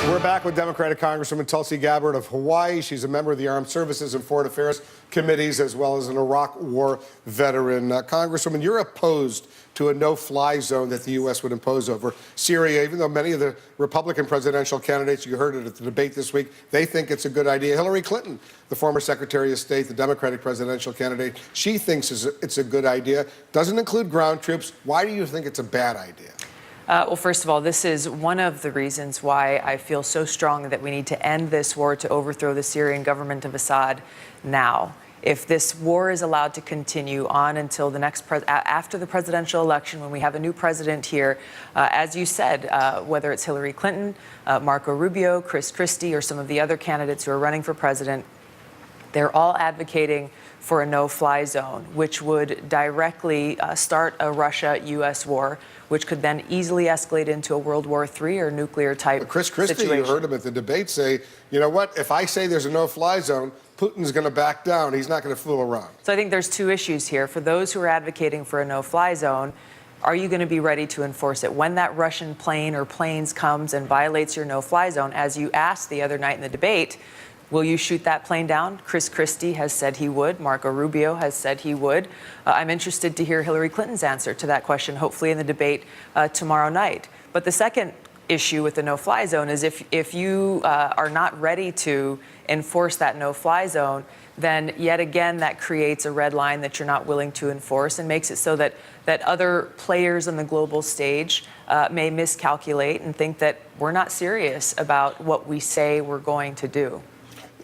We're back with Democratic Congresswoman Tulsi Gabbard of Hawaii. She's a member of the Armed Services and Foreign Affairs Committees, as well as an Iraq War veteran. Congresswoman, you're opposed to a no-fly zone that the U.S. would impose over Syria, even though many of the Republican presidential candidates, you heard it at the debate this week, they think it's a good idea. Hillary Clinton, the former Secretary of State, the Democratic presidential candidate, she thinks it's a good idea. Doesn't include ground troops. Why do you think it's a bad idea? Well, first of all, this is one of the reasons why I feel so strongly that we need to end this war to overthrow the Syrian government of Assad now. If this war is allowed to continue on until the next after the presidential election, when we have a new president here, as you said, whether it's Hillary Clinton, Marco Rubio, Christie, or some of the other candidates who are running for president, they're all advocating for a no-fly zone, which would directly start a Russia-U.S. war, which could then easily escalate into a World War III or nuclear-type Christie, situation. you heard him at the debate say, you know what, if I say there's a no-fly zone, Putin's going to back down. He's not going to fool around. So I think there's two issues here. For those who are advocating for a no-fly zone, are you going to be ready to enforce it? When that Russian plane or planes comes and violates your no-fly zone, as you asked the other night in the debate, will you shoot that plane down? Christie has said he would. Marco Rubio has said he would. I'm interested to hear Hillary Clinton's answer to that question, hopefully in the debate tomorrow night. But the second issue with the no-fly zone is if you are not ready to enforce that no-fly zone, then yet again that creates a red line that you're not willing to enforce and makes it so that other players on the global stage may miscalculate and think that we're not serious about what we say we're going to do.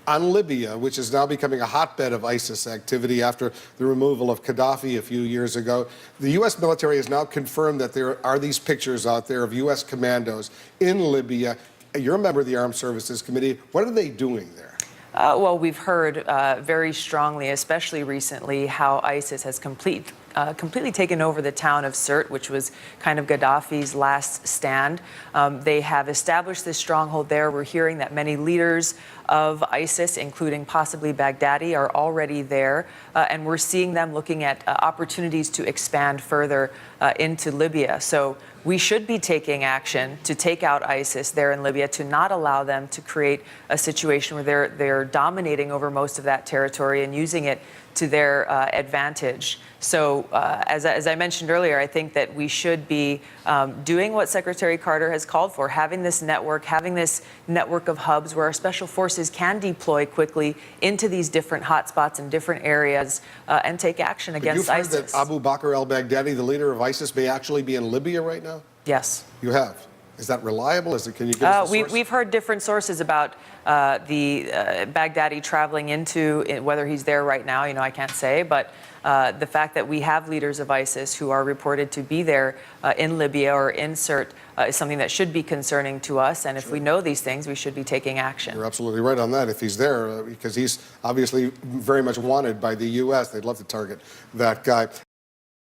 On Libya, which is now becoming a hotbed of ISIS activity after the removal of Gaddafi a few years ago, the U.S. military has now confirmed that there are these pictures out there of U.S. commandos in Libya. You're a member of the Armed Services Committee. What are they doing there? Well, we've heard very strongly, especially recently, how ISIS has completely taken over the town of Sirte, which was kind of Gaddafi's last stand. They have established this stronghold there. We're hearing that many leaders of ISIS, including possibly Baghdadi, are already there. And we're seeing them looking at opportunities to expand further into Libya. So we should be taking action to take out ISIS there in Libya, to not allow them to create a situation where they're dominating over most of that territory and using it to their advantage. So as I mentioned earlier, I think that we should be doing what Secretary Carter has called for, having this network of hubs where our special forces can deploy quickly into these different hotspots in different areas and take action against ISIS. You've heard that Abu Bakr al-Baghdadi, the leader of ISIS, may actually be in Libya right now? Yes. You have. Is that reliable? Can you give us the source? We've heard different sources about the Baghdadi traveling into, whether he's there right now, I can't say, but the fact that we have leaders of ISIS who are reported to be there in Libya or in Sirte is something that should be concerning to us. And if we know these things, we should be taking action. You're absolutely right on that, if he's there, because he's obviously very much wanted by the U.S. They'd love to target that guy.